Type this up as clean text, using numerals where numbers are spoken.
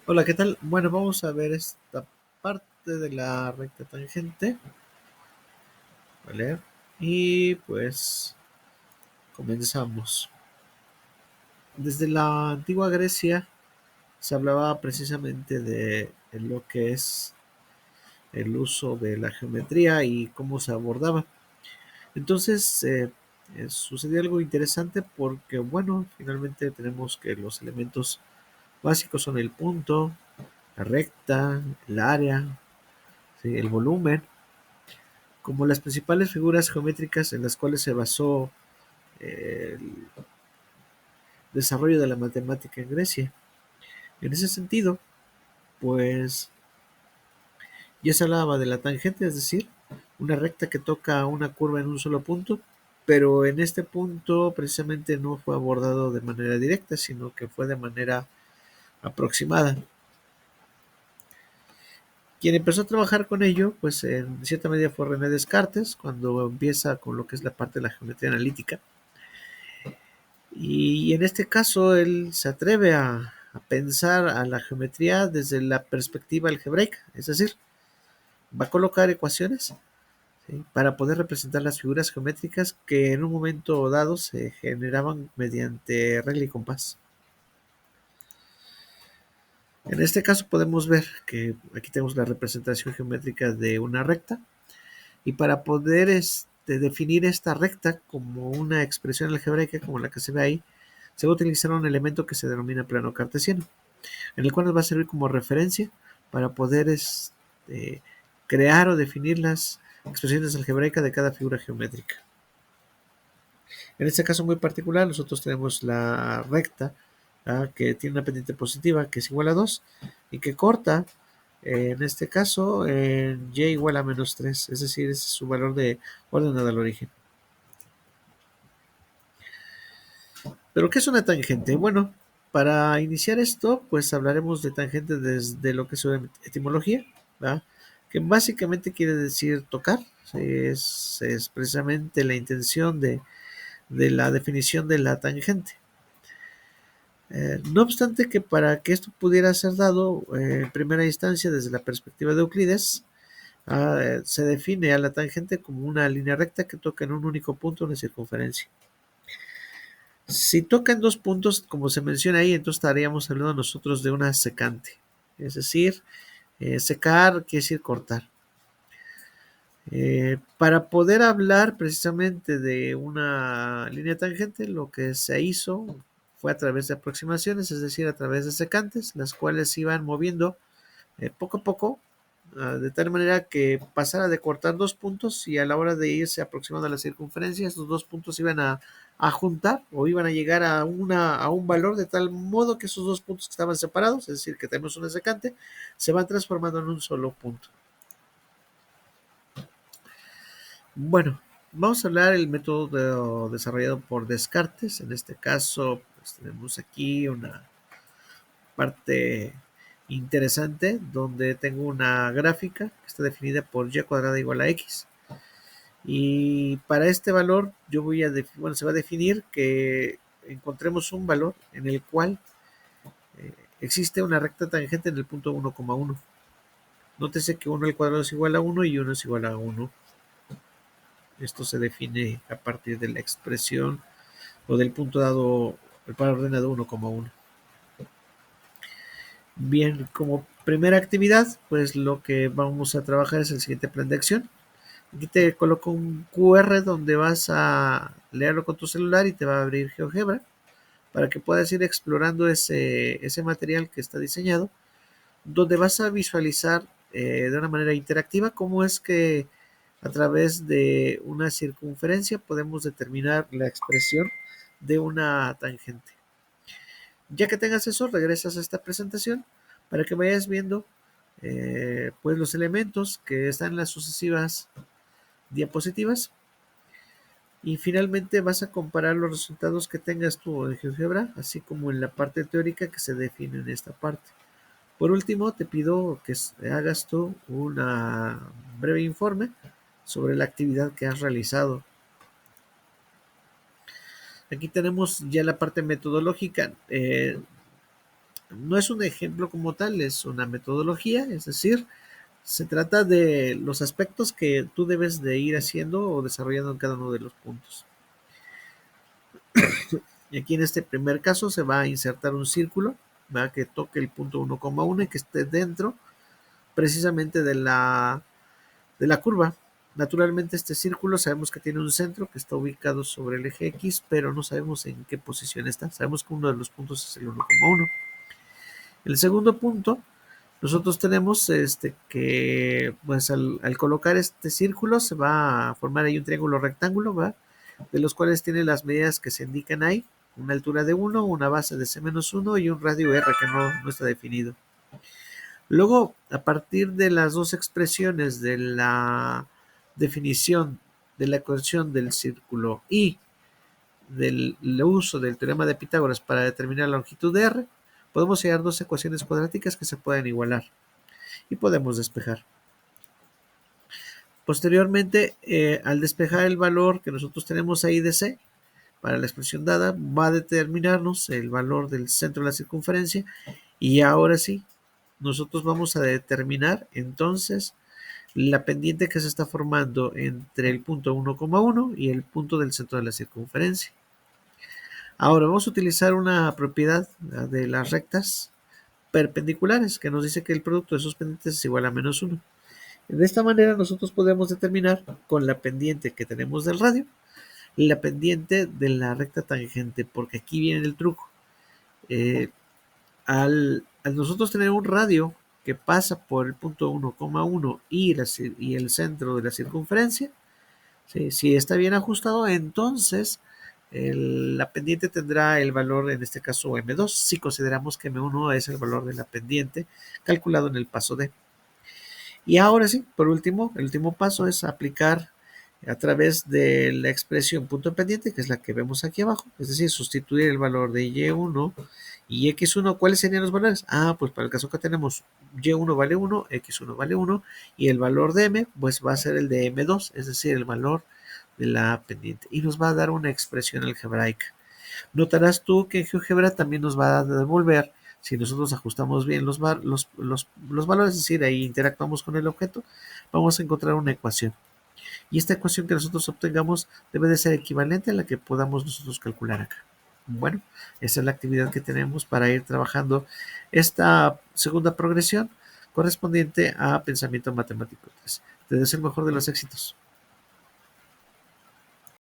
Hola, ¿qué tal? Bueno, vamos a ver esta parte de la recta tangente, ¿vale? Y pues comenzamos. Desde la antigua Grecia se hablaba precisamente de lo que es el uso de la geometría y cómo se abordaba. Entonces, sucedió algo interesante porque, bueno, finalmente tenemos que los elementos básicos son el punto, la recta, el área, ¿sí? El volumen como las principales figuras geométricas en las cuales se basó el desarrollo de la matemática en Grecia. En ese sentido, pues ya se hablaba de la tangente, es decir, una recta que toca una curva en un solo punto, pero en este punto precisamente no fue abordado de manera directa, sino que fue de manera aproximada. Quien empezó a trabajar con ello, pues en cierta medida fue René Descartes, cuando empieza con lo que es la parte de la geometría analítica. Y en este caso él se atreve a pensar a la geometría desde la perspectiva algebraica, es decir, va a colocar ecuaciones, ¿sí? Para poder representar las figuras geométricas que en un momento dado se generaban mediante regla y compás. En este caso podemos ver que aquí tenemos la representación geométrica de una recta y para poder definir esta recta como una expresión algebraica como la que se ve ahí, se va a utilizar un elemento que se denomina plano cartesiano, en el cual nos va a servir como referencia para poder crear o definir las expresiones algebraicas de cada figura geométrica. En este caso muy particular, nosotros tenemos la recta, que tiene una pendiente positiva que es igual a 2 y que corta, en este caso, en y igual a menos 3, es decir, ese es su valor de ordenado al origen. ¿Pero qué es una tangente? Bueno, para iniciar esto, pues hablaremos de tangente desde lo que es su etimología, ¿verdad? Que básicamente quiere decir tocar. Sí, es precisamente la intención de la definición de la tangente. No obstante que para que esto pudiera ser dado en primera instancia desde la perspectiva de Euclides, se define a la tangente como una línea recta que toca en un único punto una circunferencia. Si tocan dos puntos, como se menciona ahí, entonces estaríamos hablando nosotros de una secante. Es decir, secar quiere decir cortar. Para poder hablar precisamente de una línea tangente, lo que se hizo fue a través de aproximaciones, es decir, a través de secantes, las cuales iban moviendo poco a poco, de tal manera que pasara de cortar dos puntos y a la hora de irse aproximando a la circunferencia, estos dos puntos iban a juntar o iban a llegar a un valor de tal modo que esos dos puntos que estaban separados, es decir, que tenemos una secante, se van transformando en un solo punto. Bueno, vamos a hablar del método desarrollado por Descartes. En este caso, pues, tenemos aquí una parte interesante donde tengo una gráfica que está definida por y cuadrada igual a x. Y para este valor yo voy a, bueno, se va a definir que encontremos un valor en el cual existe una recta tangente en el punto 1,1. Nótese que 1 al cuadrado es igual a 1 y 1 es igual a 1. Esto se define a partir de la expresión o del punto dado, el par ordenado 1,1. Bien, como primera actividad, pues lo que vamos a trabajar es el siguiente plan de acción. Aquí te coloco un QR donde vas a leerlo con tu celular y te va a abrir GeoGebra para que puedas ir explorando ese material que está diseñado, donde vas a visualizar de una manera interactiva cómo es que a través de una circunferencia podemos determinar la expresión de una tangente. Ya que tengas eso, regresas a esta presentación para que vayas viendo pues los elementos que están en las sucesivas diapositivas y finalmente vas a comparar los resultados que tengas tú en GeoGebra, así como en la parte teórica que se define en esta parte. Por último, te pido que hagas tú un breve informe sobre la actividad que has realizado. Aquí tenemos ya la parte metodológica. No es un ejemplo como tal, es una metodología, es decir, se trata de los aspectos que tú debes de ir haciendo o desarrollando en cada uno de los puntos. Y aquí en este primer caso se va a insertar un círculo, ¿verdad? Que toque el punto 1,1 y que esté dentro precisamente de la curva. Naturalmente este círculo sabemos que tiene un centro que está ubicado sobre el eje X, pero no sabemos en qué posición está. Sabemos que uno de los puntos es el 1,1. El segundo punto, nosotros tenemos que pues al colocar este círculo se va a formar ahí un triángulo rectángulo, ¿va? De los cuales tiene las medidas que se indican ahí, una altura de 1, una base de C-1 y un radio R que no está definido. Luego, a partir de las dos expresiones de la definición de la ecuación del círculo y del uso del teorema de Pitágoras para determinar la longitud de R, podemos hallar dos ecuaciones cuadráticas que se pueden igualar y podemos despejar. Posteriormente, al despejar el valor que nosotros tenemos ahí de C, para la expresión dada, va a determinarnos el valor del centro de la circunferencia y ahora sí, nosotros vamos a determinar entonces la pendiente que se está formando entre el punto 1,1 y el punto del centro de la circunferencia. Ahora vamos a utilizar una propiedad de las rectas perpendiculares que nos dice que el producto de sus pendientes es igual a -1. De esta manera nosotros podemos determinar con la pendiente que tenemos del radio la pendiente de la recta tangente, porque aquí viene el truco. Al nosotros tener un radio que pasa por el punto 1,1 y el centro de la circunferencia, ¿sí? Si está bien ajustado, entonces la pendiente tendrá el valor, en este caso M2, si consideramos que M1 es el valor de la pendiente calculado en el paso D. Y ahora sí, por último, el último paso es aplicar a través de la expresión punto pendiente, que es la que vemos aquí abajo, es decir, sustituir el valor de Y1 y X1. ¿Cuáles serían los valores? Pues para el caso que tenemos Y1 vale 1, X1 vale 1 y el valor de M pues va a ser el de M2, es decir, el valor de la pendiente y nos va a dar una expresión algebraica. Notarás tú que en GeoGebra también nos va a devolver, si nosotros ajustamos bien los valores, es decir, ahí interactuamos con el objeto, vamos a encontrar una ecuación. Y esta ecuación que nosotros obtengamos debe de ser equivalente a la que podamos nosotros calcular acá. Bueno, esa es la actividad que tenemos para ir trabajando esta segunda progresión correspondiente a pensamiento matemático 3. Te deseo el mejor de los éxitos.